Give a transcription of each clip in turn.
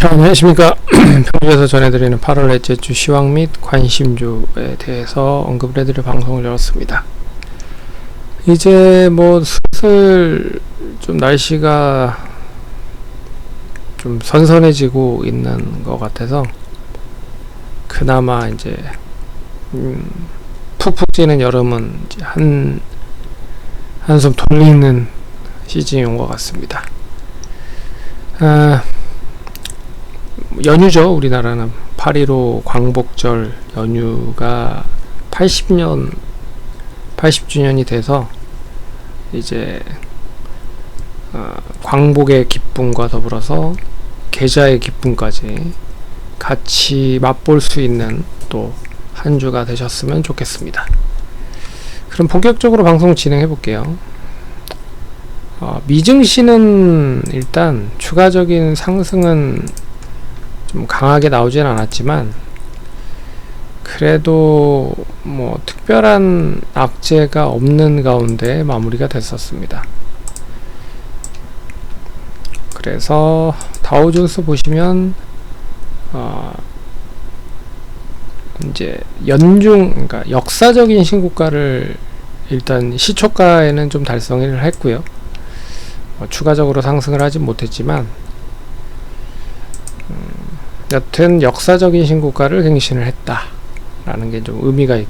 자, 안녕하십니까. 평소에서 전해드리는 8월 넷째 주 시황 및 관심주에 대해서 언급을 해드릴 방송을 열었습니다. 이제 뭐 슬슬 좀 날씨가 좀 선선해지고 있는 것 같아서 그나마 이제 푹푹 찌는 여름은 이제 한숨 돌리는 시즌이 온 것 같습니다. 연휴죠. 우리나라는 8.15 광복절 연휴가 80주년이 돼서 이제 광복의 기쁨과 더불어서 계좌의 기쁨까지 같이 맛볼 수 있는 또 한 주가 되셨으면 좋겠습니다. 그럼 본격적으로 방송 진행해 볼게요. 미증시는 일단 추가적인 상승은 좀 강하게 나오진 않았지만 그래도 뭐 특별한 악재가 없는 가운데 마무리가 됐었습니다. 그래서 다우존스 보시면 이제 그러니까 역사적인 신고가를 일단 시초가에는 좀 달성을 했고요. 추가적으로 상승을 하진 못했지만 여튼 역사적인 신고가를 갱신을 했다라는 게 좀 의미가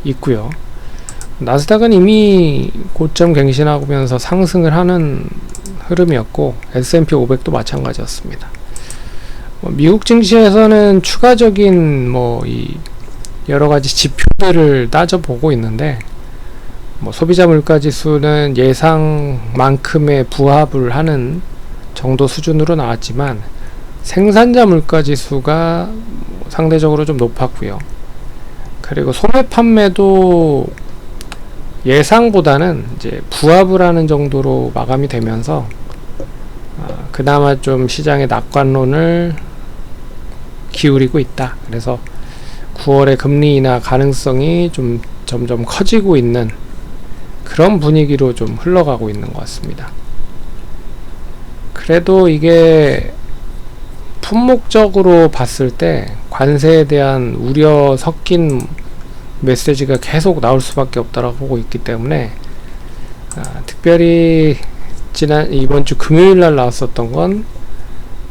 있고요. 나스닥은 이미 고점 갱신하면서 상승을 하는 흐름이었고 S&P 500도 마찬가지였습니다. 미국 증시에서는 추가적인 이 여러가지 지표들을 따져보고 있는데 소비자 물가지수는 예상만큼의 부합을 하는 정도 수준으로 나왔지만 생산자 물가지수가 상대적으로 좀 높았고요. 그리고 소매 판매도 예상보다는 이제 부합을 하는 정도로 마감이 되면서 그나마 좀 시장의 낙관론을 기울이고 있다. 그래서 9월의 금리 인하 가능성이 좀 점점 커지고 있는 그런 분위기로 좀 흘러가고 있는 것 같습니다. 그래도 이게 품목적으로 봤을 때 관세에 대한 우려 섞인 메시지가 계속 나올 수밖에 없다라고 보고 있기 때문에 특별히 이번 주 금요일 날 나왔었던 건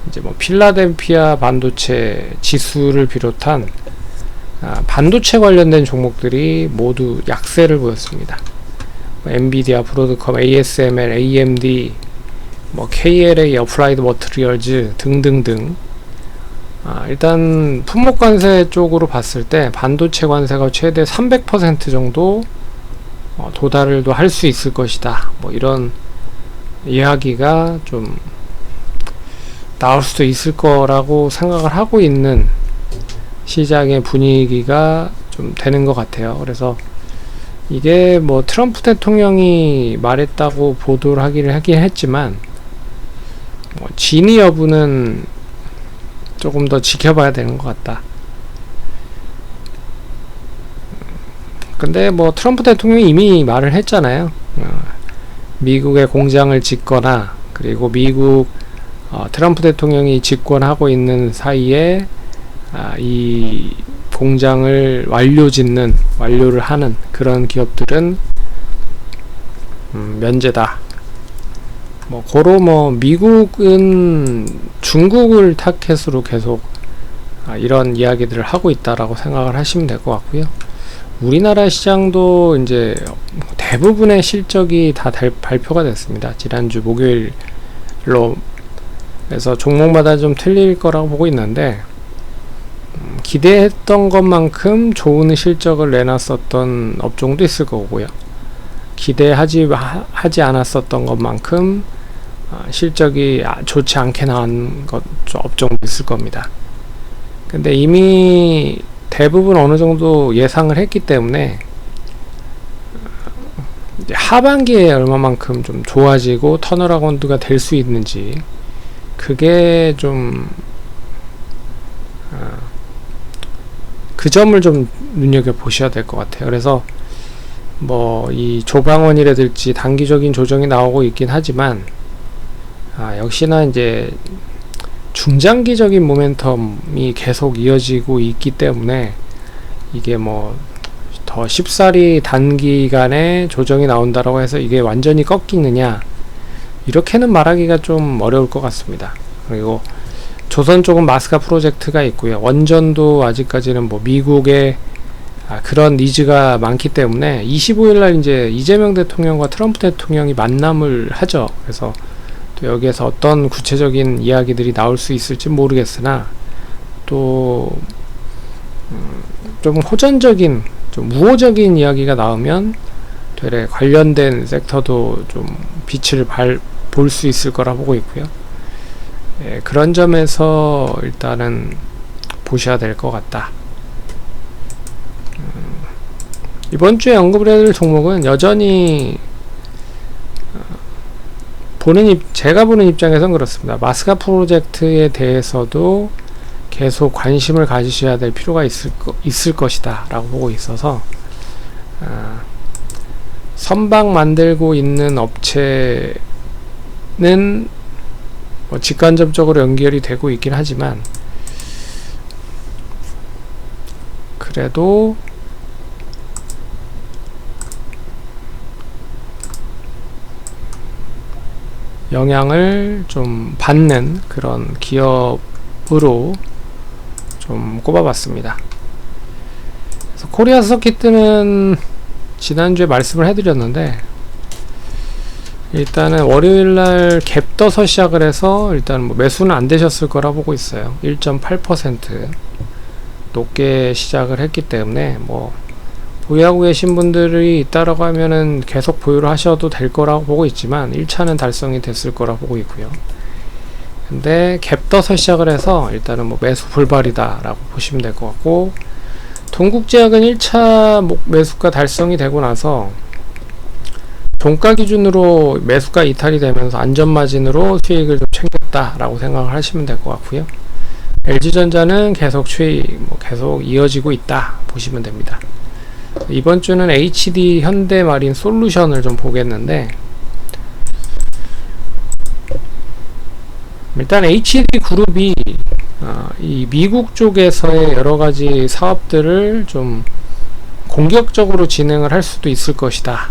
이제 필라델피아 반도체 지수를 비롯한 반도체 관련된 종목들이 모두 약세를 보였습니다. 엔비디아, 브로드컴, ASML, AMD, KLA, 어플라이드 머티리얼즈 등등등. 일단 품목 관세 쪽으로 봤을 때 반도체 관세가 최대 300% 정도 도달을 할 수 있을 것이다. 이런 이야기가 좀 나올 수도 있을 거라고 생각을 하고 있는 시장의 분위기가 좀 되는 것 같아요. 그래서 이게 트럼프 대통령이 말했다고 보도를 하긴 했지만 진위 여부는 조금 더 지켜봐야 되는 것 같다. 근데 트럼프 대통령이 이미 말을 했잖아요. 미국의 공장을 짓거나 그리고 미국 트럼프 대통령이 집권하고 있는 사이에 이 공장을 완료를 하는 그런 기업들은 면제다. 미국은 중국을 타켓으로 계속 이런 이야기들을 하고 있다라고 생각을 하시면 될 것 같고요. 우리나라 시장도 이제 대부분의 실적이 다 발표가 됐습니다. 지난주 목요일로 해서 종목마다 좀 틀릴 거라고 보고 있는데 기대했던 것만큼 좋은 실적을 내놨었던 업종도 있을 거고요. 기대하지 않았었던 것만큼 실적이 좋지 않게 나온 업종도 있을 겁니다. 근데 이미 대부분 어느 정도 예상을 했기 때문에 이제 하반기에 얼마만큼 좀 좋아지고 턴어라운드가 될 수 있는지 그게 좀 그 점을 좀 눈여겨보셔야 될 것 같아요. 그래서 이 조방원이라든지 단기적인 조정이 나오고 있긴 하지만 역시나 이제 중장기적인 모멘텀이 계속 이어지고 있기 때문에 이게 뭐 더 쉽사리 단기간에 조정이 나온다라고 해서 이게 완전히 꺾이느냐, 이렇게는 말하기가 좀 어려울 것 같습니다. 그리고 조선 쪽은 마스카 프로젝트가 있고요. 원전도 아직까지는 뭐 미국의 그런 니즈가 많기 때문에 25일날 이제 이재명 대통령과 트럼프 대통령이 만남을 하죠. 그래서 또 여기에서 어떤 구체적인 이야기들이 나올 수 있을지 모르겠으나, 또 좀 호전적인, 좀 우호적인 이야기가 나오면 되레 관련된 섹터도 좀 빛을 볼 수 있을 거라 보고 있고요. 예, 그런 점에서 일단은 보셔야 될 것 같다. 이번 주에 언급을 해드릴 종목은 여전히 제가 보는 입장에선 그렇습니다. 마스카 프로젝트에 대해서도 계속 관심을 가지셔야 될 필요가 있을 것이다 라고 보고 있어서, 선박 만들고 있는 업체는 뭐 직간접적으로 연결이 되고 있긴 하지만, 그래도 영향을 좀 받는 그런 기업으로 좀 꼽아봤습니다. 그래서 코리아 서킷은 지난주에 말씀을 해드렸는데, 일단은 월요일날 갭 떠서 시작을 해서 일단 뭐 매수는 안 되셨을 거라 보고 있어요. 1.8% 높게 시작을 했기 때문에 뭐 보유하고 계신 분들이 있다라고 하면은 계속 보유를 하셔도 될 거라고 보고 있지만 1차는 달성이 됐을 거라 보고 있고요. 근데 갭 떠서 시작을 해서 일단은 뭐 매수 불발이다 라고 보시면 될 것 같고, 동국제약은 1차 매수가 달성이 되고 나서 종가 기준으로 매수가 이탈이 되면서 안전마진으로 수익을 좀 챙겼다 라고 생각을 하시면 될 것 같고요. LG전자는 계속 계속 이어지고 있다 보시면 됩니다. 이번 주는 HD 현대마린 솔루션을 좀 보겠는데, 일단 HD 그룹이 이 미국 쪽에서의 여러가지 사업들을 좀 공격적으로 진행을 할 수도 있을 것이다.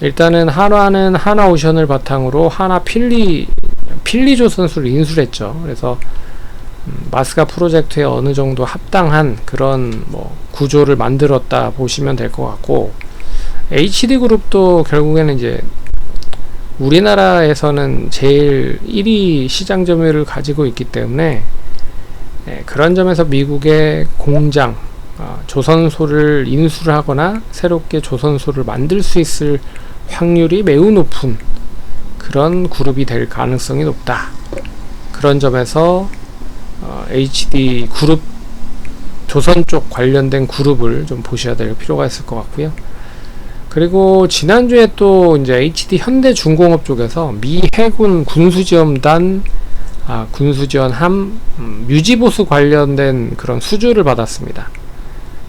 일단은 한화는 하나오션을 바탕으로 필리조선수를 인수를 했죠. 그래서 마스카 프로젝트에 어느 정도 합당한 그런 뭐 구조를 만들었다 보시면 될 것 같고, HD그룹도 결국에는 이제 우리나라에서는 제일 1위 시장 점유율을 가지고 있기 때문에, 그런 점에서 미국의 공장, 조선소를 인수를 하거나 새롭게 조선소를 만들 수 있을 확률이 매우 높은 그런 그룹이 될 가능성이 높다. 그런 점에서 HD 그룹, 조선 쪽 관련된 그룹을 좀 보셔야 될 필요가 있을 것 같고요. 그리고 지난주에 또 이제 HD 현대중공업 쪽에서 미 해군 군수지원단 군수지원함 유지보수 관련된 그런 수주를 받았습니다.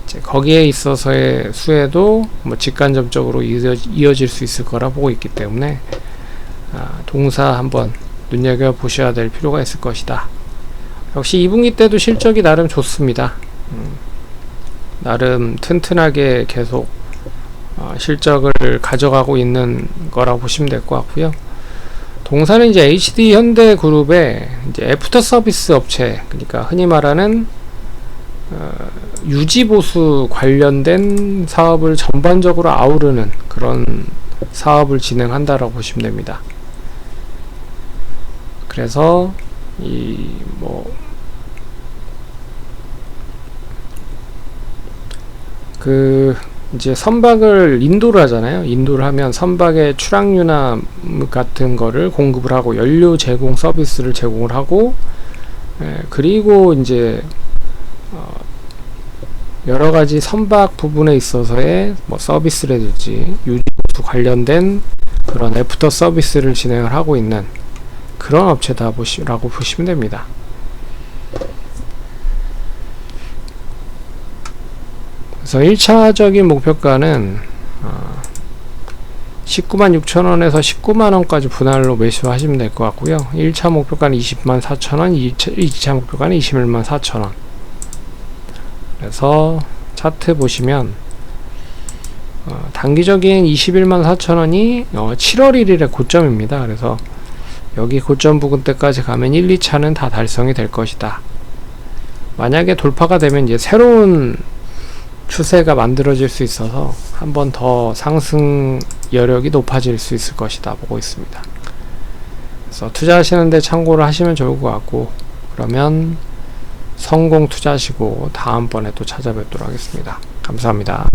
이제 거기에 있어서의 수혜도 뭐 직간접적으로 이어질 수 있을 거라 보고 있기 때문에 동사 한번 눈여겨 보셔야 될 필요가 있을 것이다. 역시 2분기 때도 실적이 나름 좋습니다. 나름 튼튼하게 계속 실적을 가져가고 있는 거라고 보시면 될 것 같고요. 동사는 이제 HD 현대 그룹의 이제 애프터 서비스 업체, 그러니까 흔히 말하는 유지보수 관련된 사업을 전반적으로 아우르는 그런 사업을 진행한다라고 보시면 됩니다. 그래서 이제 선박을 인도를 하잖아요. 인도를 하면 선박의 출항유나 같은 거를 공급을 하고 연료 제공 서비스를 제공을 하고, 그리고 이제 여러가지 선박 부분에 있어서의 뭐 서비스라든지 유지보수 관련된 그런 애프터 서비스를 진행을 하고 있는 그런 업체다라고 보시면 됩니다. 그래서 1차적인 목표가는 196,000원에서 190,000원까지 분할로 매수하시면 될 것 같고요. 1차 목표가는 204,000원, 2차 목표가는 214,000원. 그래서 차트 보시면 단기적인 214,000원이 7월 1일의 고점입니다. 그래서 여기 고점 부근 때까지 가면 1, 2차는 다 달성이 될 것이다. 만약에 돌파가 되면 이제 새로운 추세가 만들어질 수 있어서 한 번 더 상승 여력이 높아질 수 있을 것이다 보고 있습니다. 그래서 투자하시는데 참고를 하시면 좋을 것 같고, 그러면 성공 투자하시고 다음번에 또 찾아뵙도록 하겠습니다. 감사합니다.